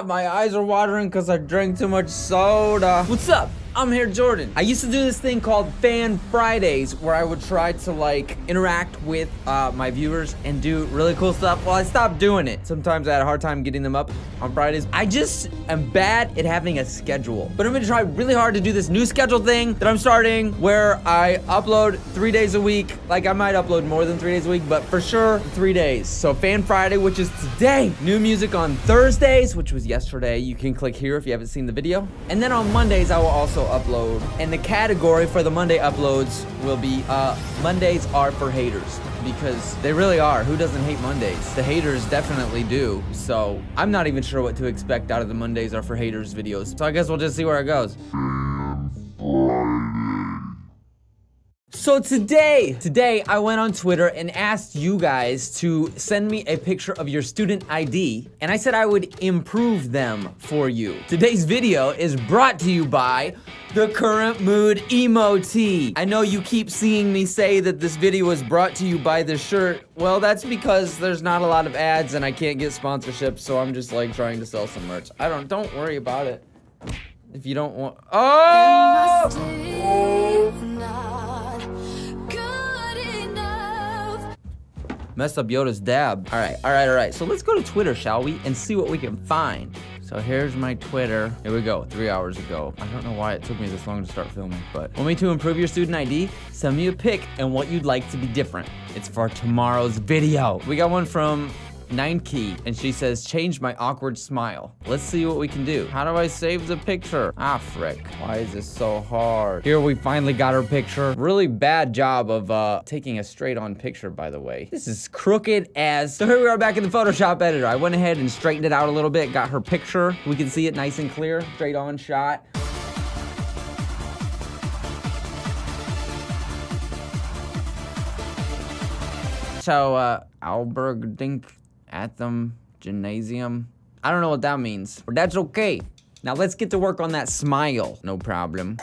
My eyes are watering because I drank too much soda. What's up? I'm here, Jordan. I used to do this thing called Fan Fridays where I would try to like interact with my viewers and do really cool stuff. Well, I stopped doing it. Sometimes I had a hard time getting them up on Fridays. I just am bad at having a schedule. But I'm gonna try really hard to do this new schedule thing that I'm starting where I upload 3 days a week. Like I might upload more than 3 days a week, but for sure 3 days. So Fan Friday, which is today. New music on Thursdays, which was yesterday. You can click here if you haven't seen the video. And then on Mondays, I will also upload, and the category for the Monday uploads will be Mondays are for haters, because they really are. Who doesn't hate Mondays? The haters definitely do. So I'm not even sure what to expect out of the Mondays are for haters videos. So I guess we'll just see where it goes. So today I went on Twitter and asked you guys to send me a picture of your student ID, and I said I would improve them for you. Today's video is brought to you by the Current Mood Emoji. I know you keep seeing me say that this video was brought to you by this shirt. Well, that's because there's not a lot of ads and I can't get sponsorships, so I'm just like trying to sell some merch. Don't worry about it. If you don't want, messed up Yoda's dab. All right. So let's go to Twitter, shall we? And see what we can find. So here's my Twitter. Here we go, 3 hours ago. I don't know why it took me this long to start filming, but want me to improve your student ID? Send me a pic and what you'd like to be different. It's for tomorrow's video. We got one from 9key, and she says, change my awkward smile. Let's see what we can do. How do I save the picture? Ah, frick. Why is this so hard? Here, we finally got her picture. Really bad job of taking a straight on picture, by the way. This is crooked as. So here we are back in the Photoshop editor. I went ahead and straightened it out a little bit, got her picture. We can see it nice and clear, straight on shot. So, Albergdink Atham Gymnasium. I don't know what that means, but that's okay. Now let's get to work on that smile. No problem.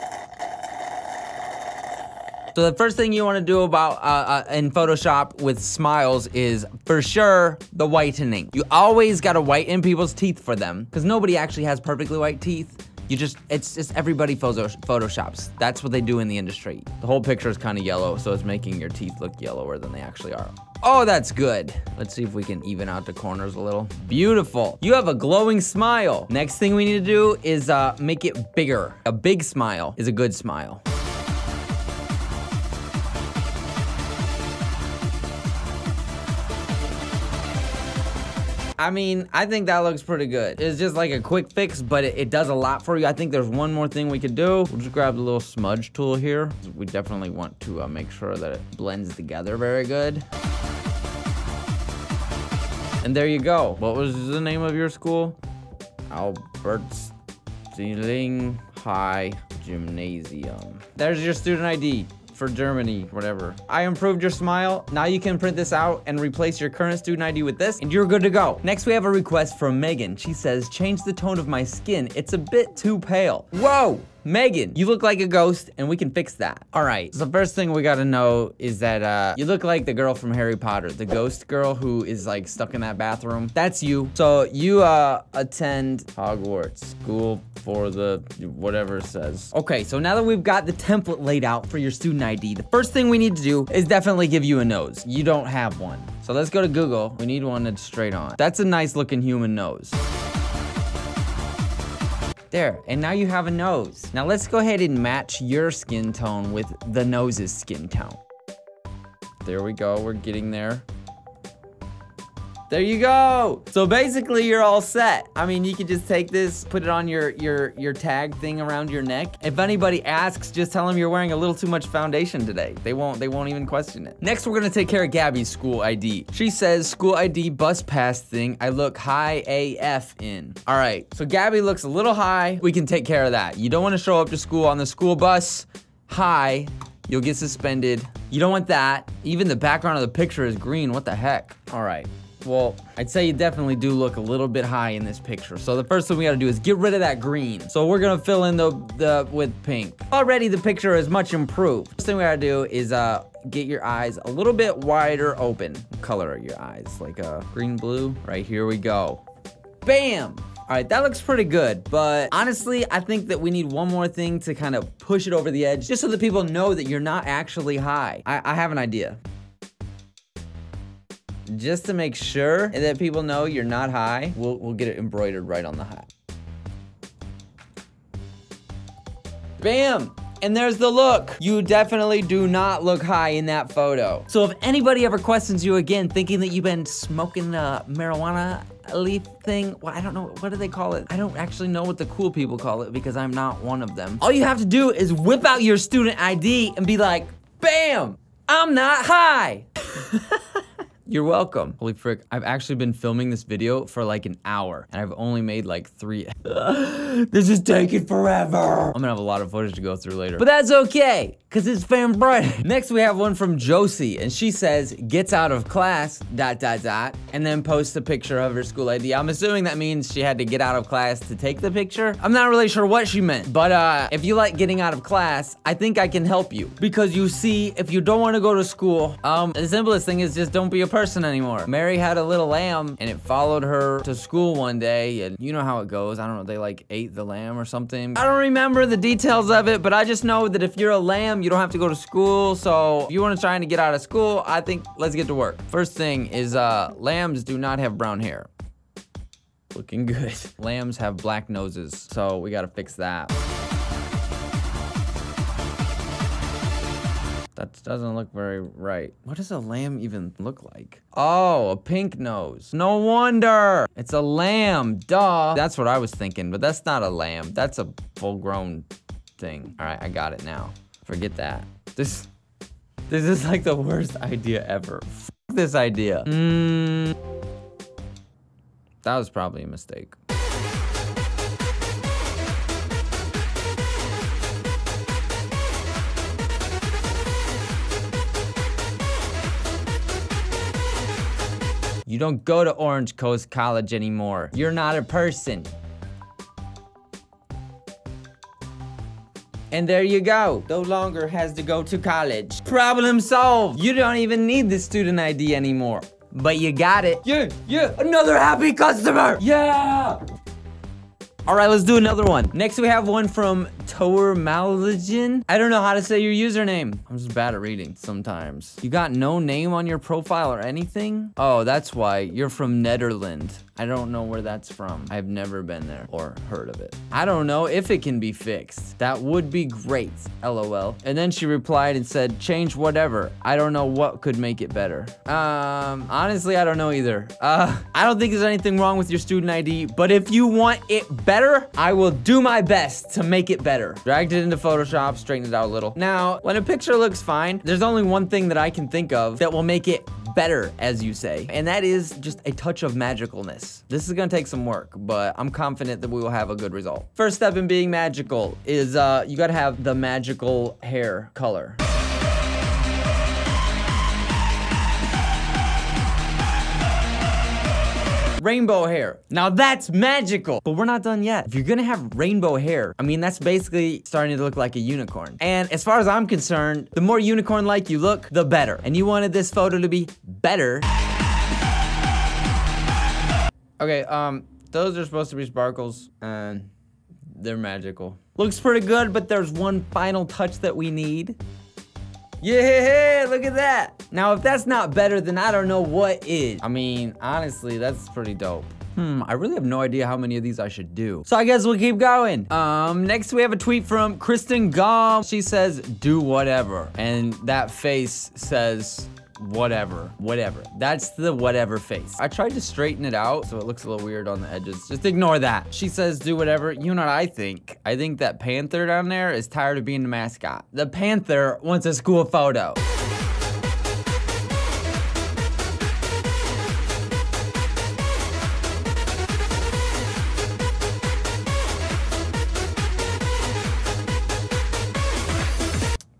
So the first thing you want to do about in Photoshop with smiles is for sure the whitening. You always got to whiten people's teeth for them, because nobody actually has perfectly white teeth. It's just everybody photoshops. That's what they do in the industry. The whole picture is kind of yellow, so it's making your teeth look yellower than they actually are. Oh, that's good. Let's see if we can even out the corners a little. Beautiful. You have a glowing smile. Next thing we need to do is make it bigger. A big smile is a good smile. I mean, I think that looks pretty good. It's just like a quick fix, but it does a lot for you. I think there's one more thing we could do. We'll just grab the little smudge tool here. We definitely want to make sure that it blends together very good. And there you go. What was the name of your school? Albertstein High Gymnasium. There's your student ID. For Germany, whatever. I improved your smile. Now you can print this out and replace your current student ID with this, and you're good to go. Next, we have a request from Megan. She says, change the tone of my skin. It's a bit too pale. Whoa! Megan, you look like a ghost, and we can fix that. All right, so the first thing we gotta know is that you look like the girl from Harry Potter, the ghost girl who is like stuck in that bathroom. That's you. So you attend Hogwarts School for the whatever it says. Okay, so now that we've got the template laid out for your student ID, the first thing we need to do is definitely give you a nose. You don't have one. So let's go to Google. We need one that's straight on. That's a nice looking human nose. There, and now you have a nose. Now let's go ahead and match your skin tone with the nose's skin tone. There we go, we're getting there. There you go. So basically you're all set. I mean, you could just take this, put it on your tag thing around your neck. If anybody asks, just tell them you're wearing a little too much foundation today. They won't even question it. Next, we're gonna take care of Gabby's school ID. She says, school ID bus pass thing, I look high AF in. All right, so Gabby looks a little high. We can take care of that. You don't wanna show up to school on the school bus high. You'll get suspended. You don't want that. Even the background of the picture is green, what the heck? All right. Well, I'd say you definitely do look a little bit high in this picture. So the first thing we gotta do is get rid of that green. So we're gonna fill in the with pink. Already the picture is much improved. First thing we gotta do is get your eyes a little bit wider open. Color your eyes like a green blue. Right, here we go. Bam! All right, that looks pretty good, but honestly, I think that we need one more thing to kind of push it over the edge, just so that people know that you're not actually high. I have an idea. Just to make sure that people know you're not high, we'll get it embroidered right on the hat. Bam! And there's the look. You definitely do not look high in that photo. So if anybody ever questions you again, thinking that you've been smoking the marijuana leaf thing, well, I don't know, what do they call it? I don't actually know what the cool people call it because I'm not one of them. All you have to do is whip out your student ID and be like, bam, I'm not high. You're welcome. Holy frick, I've actually been filming this video for like an hour and I've only made like 3. This is taking forever. I'm gonna have a lot of footage to go through later, but that's okay, cause it's Fan Friday. Next we have one from Josie and she says, gets out of class, ... and then posts a picture of her school ID. I'm assuming that means she had to get out of class to take the picture. I'm not really sure what she meant, but if you like getting out of class, I think I can help you. Because you see, if you don't wanna go to school, the simplest thing is just don't be a person anymore. Mary had a little lamb and it followed her to school one day, and you know how it goes. I don't know, they like ate the lamb or something. I don't remember the details of it, but I just know that if you're a lamb, you don't have to go to school. So if you want to try to get out of school, I think let's get to work. First thing is lambs do not have brown hair. Looking good. Lambs have black noses, so we gotta fix that. That doesn't look very right. What does a lamb even look like? Oh, a pink nose. No wonder. It's a lamb, duh. That's what I was thinking, but that's not a lamb. That's a full-grown thing. All right, I got it now. Forget that. This is like the worst idea ever. F this idea. That was probably a mistake. You don't go to Orange Coast College anymore. You're not a person. And there you go. No longer has to go to college. Problem solved. You don't even need the student ID anymore. But you got it. Yeah, another happy customer. Yeah. All right, let's do another one. Next, we have one from Tower Malagin. I don't know how to say your username. I'm just bad at reading sometimes. You got no name on your profile or anything? Oh, that's why. You're from Netherlands. I don't know where that's from. I've never been there or heard of it. I don't know if it can be fixed. That would be great, LOL. And then she replied and said, change whatever. I don't know what could make it better. Honestly, I don't know either. I don't think there's anything wrong with your student ID, but if you want it better, I will do my best to make it better. Dragged it into Photoshop, straightened it out a little. Now, when a picture looks fine, there's only one thing that I can think of that will make it better, as you say, and that is just a touch of magicalness. This is gonna take some work, but I'm confident that we will have a good result. First step in being magical is you gotta have the magical hair color. Rainbow hair. Now that's magical, but we're not done yet. If you're gonna have rainbow hair, I mean, that's basically starting to look like a unicorn. And as far as I'm concerned, the more unicorn-like you look, the better. And you wanted this photo to be better. Okay, those are supposed to be sparkles, and they're magical. Looks pretty good, but there's one final touch that we need. Yeah, look at that. Now, if that's not better, then I don't know what is. I mean, honestly, that's pretty dope. I really have no idea how many of these I should do. So I guess we'll keep going. Next we have a tweet from Kristen Gom. She says, do whatever. And that face says, whatever. That's the whatever face. I tried to straighten it out so it looks a little weird on the edges. Just ignore that. She says do whatever. You know what I think? I think that Panther down there is tired of being the mascot. The Panther wants a school photo.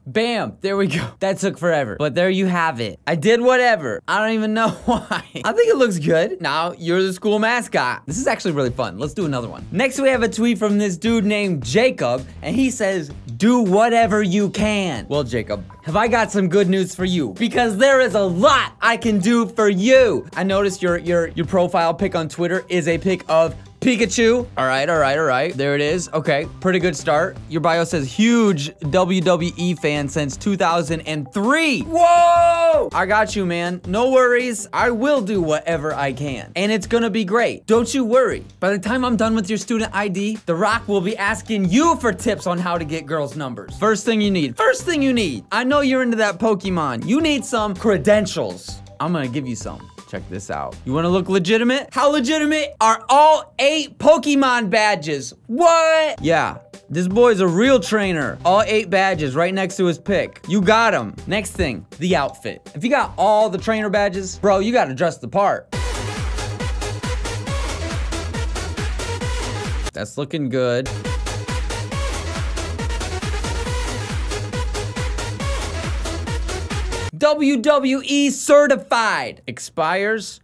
Bam, there we go. That took forever, but there you have it. I did whatever. I don't even know why. I think it looks good. Now you're the school mascot. This is actually really fun. Let's do another one. Next, we have a tweet from this dude named Jacob, and he says, do whatever you can. Well, Jacob, have I got some good news for you? Because there is a lot I can do for you. I noticed your profile pic on Twitter is a pic of Pikachu. All right, all right, all right. There it is. Okay, pretty good start. Your bio says huge WWE fan since 2003. Whoa! I got you, man. No worries. I will do whatever I can. And it's gonna be great. Don't you worry. By the time I'm done with your student ID, The Rock will be asking you for tips on how to get girls' numbers. First thing you need. First thing you need. I know you're into that Pokemon. You need some credentials. I'm gonna give you some. Check this out. You wanna look legitimate? How legitimate are all 8 Pokemon badges? What? Yeah, this boy's a real trainer. All 8 badges right next to his pick. You got him. Next thing, the outfit. If you got all the trainer badges, bro, you gotta dress the part. That's looking good. WWE certified. Expires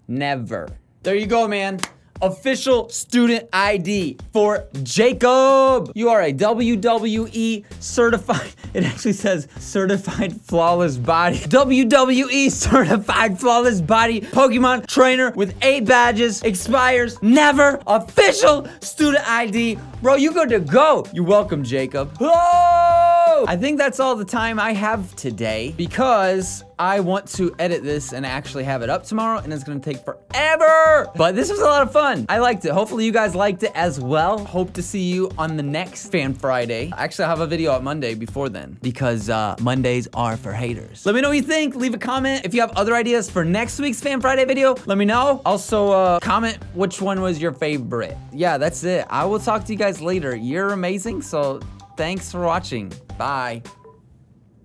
never. There you go, man. Official student ID for Jacob. You are a WWE certified, it actually says certified flawless body. WWE certified flawless body Pokemon trainer with 8 badges. Expires never. Official student ID. Bro, you good to go. You're welcome, Jacob. Oh! I think that's all the time I have today because I want to edit this and actually have it up tomorrow, and it's gonna take forever. But this was a lot of fun. I liked it. Hopefully you guys liked it as well. Hope to see you on the next Fan Friday. Actually, I'll have a video out Monday before then because Mondays are for haters. Let me know what you think. Leave a comment. If you have other ideas for next week's Fan Friday video, let me know. Also, comment which one was your favorite. Yeah, that's it. I will talk to you guys later. You're amazing, so thanks for watching. Bye.